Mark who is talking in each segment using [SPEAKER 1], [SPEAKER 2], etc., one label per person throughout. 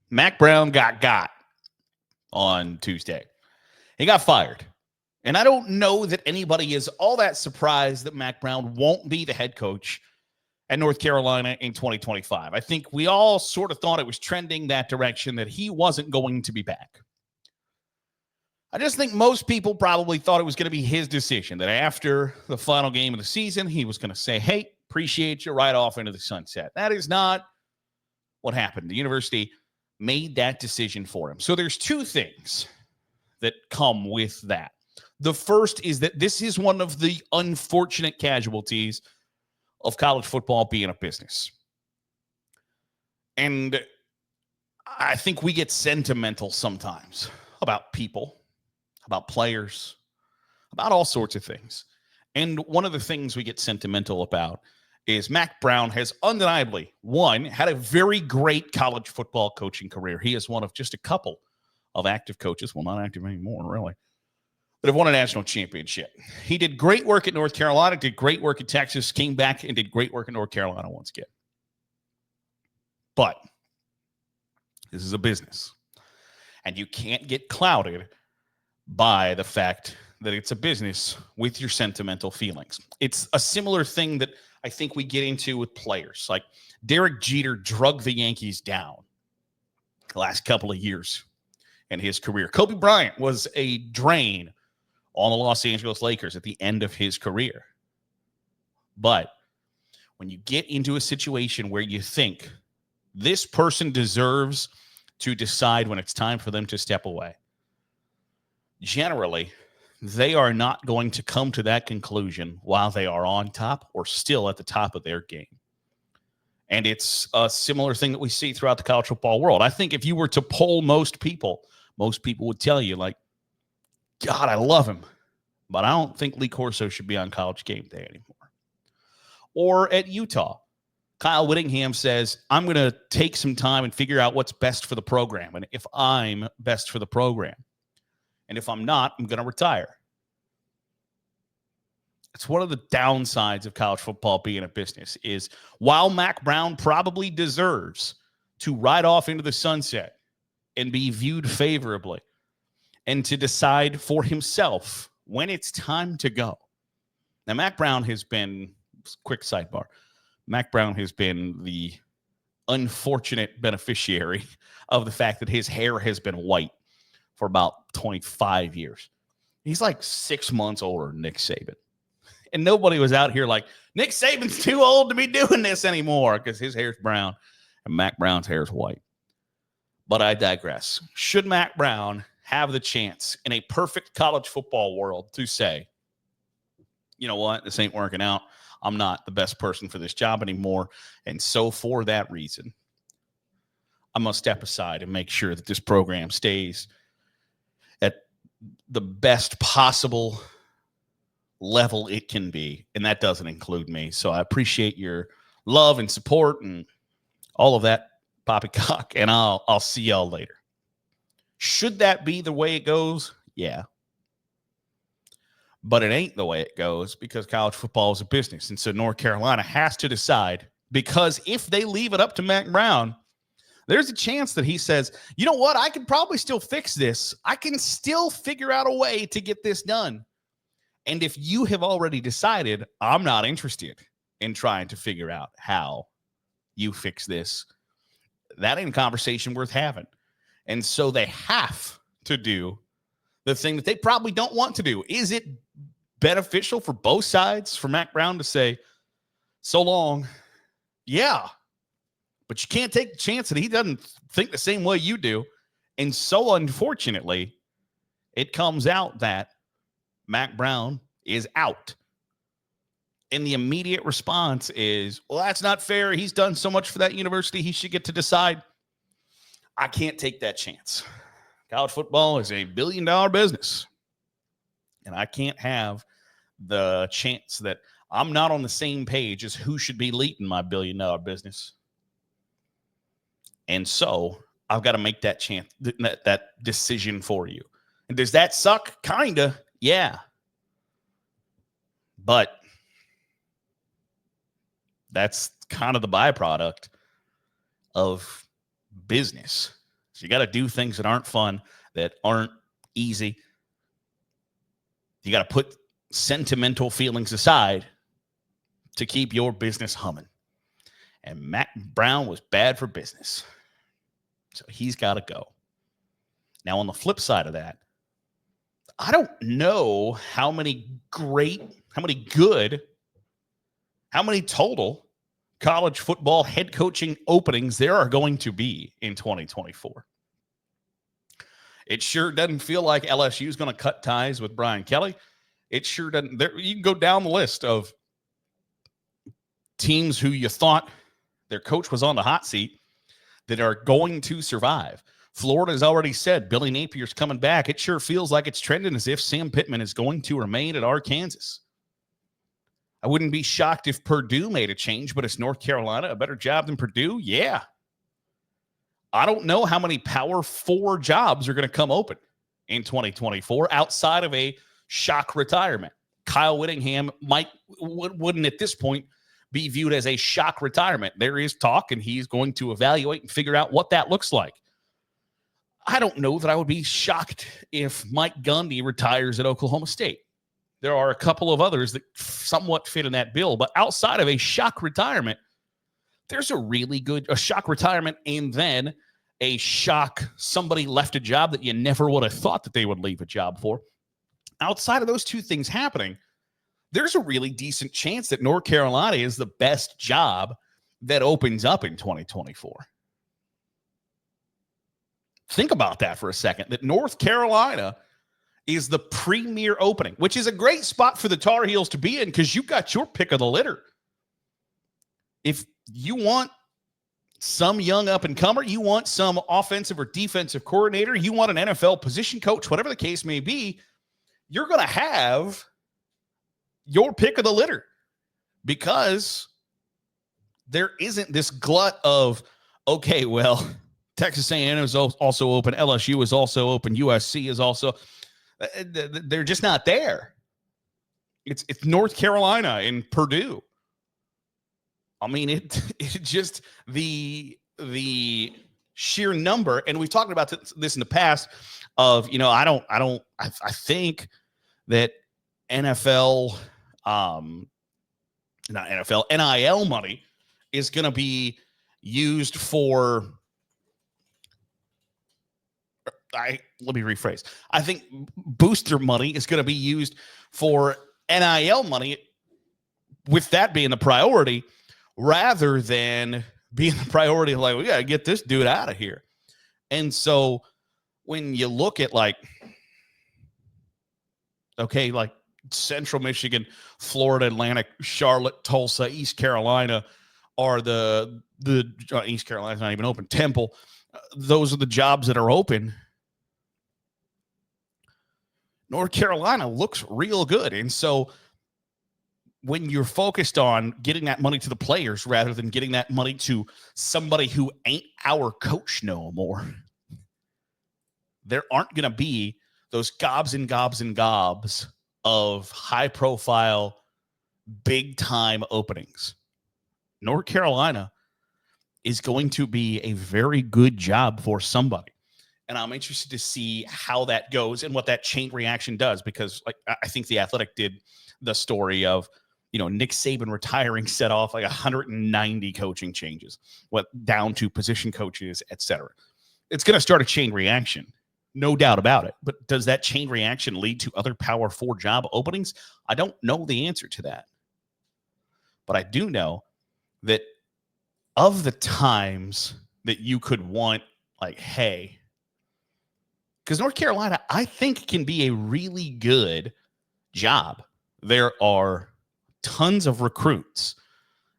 [SPEAKER 1] Mack Brown got on Tuesday. He got fired. And I don't know that anybody is all that surprised that Mack Brown won't be the head coach at North Carolina in 2025. I think we all sort of thought it was trending that direction, that he wasn't going to be back. I just think most people probably thought it was going to be his decision, that after the final game of the season, he was going to say, hey, appreciate you, right off into the sunset. That is not what happened. The university made that decision for him. So there's two things that come with that. The first is that this is one of the unfortunate casualties of college football being a business. And I think we get sentimental sometimes about people, about players, about all sorts of things. And one of the things we get sentimental about is Mack Brown has undeniably, one, had a very great college football coaching career. He is one of just a couple of active coaches, well, not active anymore, really, that have won a national championship. He did great work at North Carolina, did great work at Texas, came back and did great work at North Carolina once again. But this is a business, and you can't get clouded by the fact that it's a business with your sentimental feelings. It's a similar thing that I think we get into with players. Like Derek Jeter drug the Yankees down the last couple of years in his career. Kobe Bryant was a drain on the Los Angeles Lakers at the end of his career. But when you get into a situation where you think this person deserves to decide when it's time for them to step away, generally, they are not going to come to that conclusion while they are on top or still at the top of their game. And it's a similar thing that we see throughout the college football world. I think if you were to poll most people would tell you, like, God, I love him, but I don't think Lee Corso should be on College Game Day anymore. Or at Utah, Kyle Whittingham says, I'm going to take some time and figure out what's best for the program, and if I'm best for the program. And if I'm not, I'm going to retire. It's one of the downsides of college football being a business is while Mack Brown probably deserves to ride off into the sunset and be viewed favorably and to decide for himself when it's time to go. Now, Mack Brown has been, quick sidebar, Mack Brown has been the unfortunate beneficiary of the fact that his hair has been white for about 25 years. He's like 6 months older than Nick Saban. And nobody was out here like, Nick Saban's too old to be doing this anymore because his hair's brown and Mack Brown's hair's white. But I digress. Should Mack Brown have the chance in a perfect college football world to say, you know what, this ain't working out. I'm not the best person for this job anymore. And so for that reason, I'm going to step aside and make sure that this program stays at the best possible level it can be. And that doesn't include me. So I appreciate your love and support and all of that poppycock. And I'll see y'all later. Should that be the way it goes? Yeah. But it ain't the way it goes because college football is a business. And so North Carolina has to decide, because if they leave it up to Mack Brown, there's a chance that he says, you know what, I can probably still fix this. I can still figure out a way to get this done. And if you have already decided, I'm not interested in trying to figure out how you fix this, that ain't a conversation worth having. And so they have to do the thing that they probably don't want to do. Is it beneficial for both sides for Mack Brown to say, so long? Yeah. But you can't take the chance that he doesn't think the same way you do. And so unfortunately, it comes out that Mack Brown is out. And the immediate response is, well, that's not fair. He's done so much for that university. He should get to decide. I can't take that chance. College football is a billion-dollar business. And I can't have the chance that I'm not on the same page as who should be leading my billion-dollar business. And so I've got to make that chance, that decision for you. And does that suck? Kinda, yeah. But that's kind of the byproduct of business. So you got to do things that aren't fun, that aren't easy. You got to put sentimental feelings aside to keep your business humming. And Mack Brown was bad for business. So he's got to go. Now, on the flip side of that, I don't know how many total college football head coaching openings there are going to be in 2024. It sure doesn't feel like LSU is going to cut ties with Brian Kelly. It sure doesn't. You can go down the list of teams who you thought their coach was on the hot seat that are going to survive. Florida's already said Billy Napier's coming back. It sure feels like it's trending as if Sam Pittman is going to remain at Arkansas. I wouldn't be shocked if Purdue made a change, but is North Carolina a better job than Purdue? Yeah. I don't know how many Power 4 jobs are going to come open in 2024 outside of a shock retirement. Kyle Whittingham wouldn't at this point be viewed as a shock retirement. There is talk, and he's going to evaluate and figure out what that looks like. I don't know that I would be shocked if Mike Gundy retires at Oklahoma State. There are a couple of others that somewhat fit in that bill, but outside of a shock retirement, there's a shock retirement and then a shock somebody left a job that you never would have thought that they would leave a job for. Outside of those two things happening, there's a really decent chance that North Carolina is the best job that opens up in 2024. Think about that for a second, that North Carolina is the premier opening, which is a great spot for the Tar Heels to be in because you got your pick of the litter. If you want some young up-and-comer, you want some offensive or defensive coordinator, you want an NFL position coach, whatever the case may be, you're going to have your pick of the litter because there isn't this glut of, okay, well, Texas A&M is also open. LSU is also open. USC is also. They're just not there. It's North Carolina and Purdue. I mean, it just the sheer number, and we've talked about this in the past. Of I think that NFL, not NFL, NIL money is going to be used for. Let me rephrase. I think booster money is going to be used for NIL money, with that being the priority, rather than being the priority of like, we got to get this dude out of here. And so when you look at like Central Michigan, Florida Atlantic, Charlotte, Tulsa, East Carolina are the East Carolina's not even open. Temple, those are the jobs that are open. North Carolina looks real good. And so when you're focused on getting that money to the players rather than getting that money to somebody who ain't our coach no more, there aren't going to be those gobs and gobs and gobs of high-profile, big-time openings. North Carolina is going to be a very good job for somebody. And I'm interested to see how that goes and what that chain reaction does, because I think The Athletic did the story of, Nick Saban retiring set off like 190 coaching changes, down to position coaches, et cetera. It's going to start a chain reaction, no doubt about it. But does that chain reaction lead to other Power 4 job openings? I don't know the answer to that. But I do know that of the times that you could want, hey, because North Carolina, I think, can be a really good job. There are tons of recruits,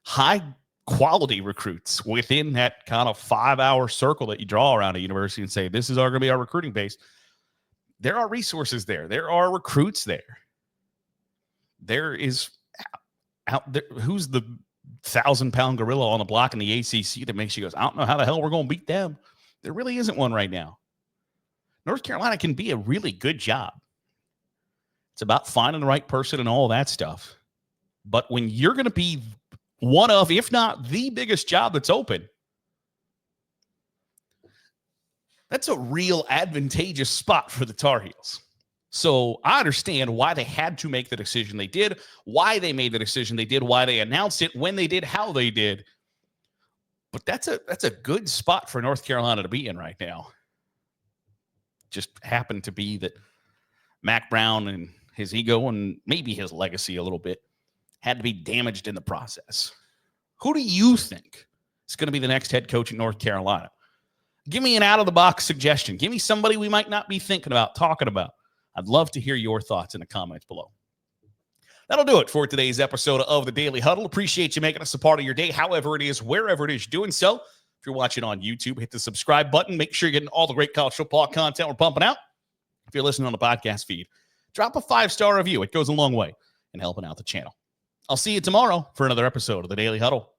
[SPEAKER 1] high-quality recruits within that kind of 5-hour circle that you draw around a university and say, this is going to be our recruiting base. There are resources there. There are recruits there. There is out there. Who's the 1,000-pound gorilla on the block in the ACC that makes you go, I don't know how the hell we're going to beat them. There really isn't one right now. North Carolina can be a really good job. It's about finding the right person and all that stuff. But when you're going to be one of, if not the biggest job that's open, That's a real advantageous spot for the Tar Heels. So I understand why they had to make the decision they did, why they made the decision they did, why they announced it, when they did, how they did. But that's a good spot for North Carolina to be in right now. Just happened to be that Mack Brown and his ego and maybe his legacy a little bit had to be damaged in the process. Who do you think is going to be the next head coach at North Carolina? Give me an out-of-the-box suggestion. Give me somebody we might not be thinking about, talking about. I'd love to hear your thoughts in the comments below. That'll do it for today's episode of the Daily Huddle. Appreciate you making us a part of your day, however it is, wherever it is you're doing so. If you're watching on YouTube, hit the subscribe button. Make sure you're getting all the great college football content we're pumping out. If you're listening on the podcast feed, drop a 5-star review. It goes a long way in helping out the channel. I'll see you tomorrow for another episode of the Daily Huddle.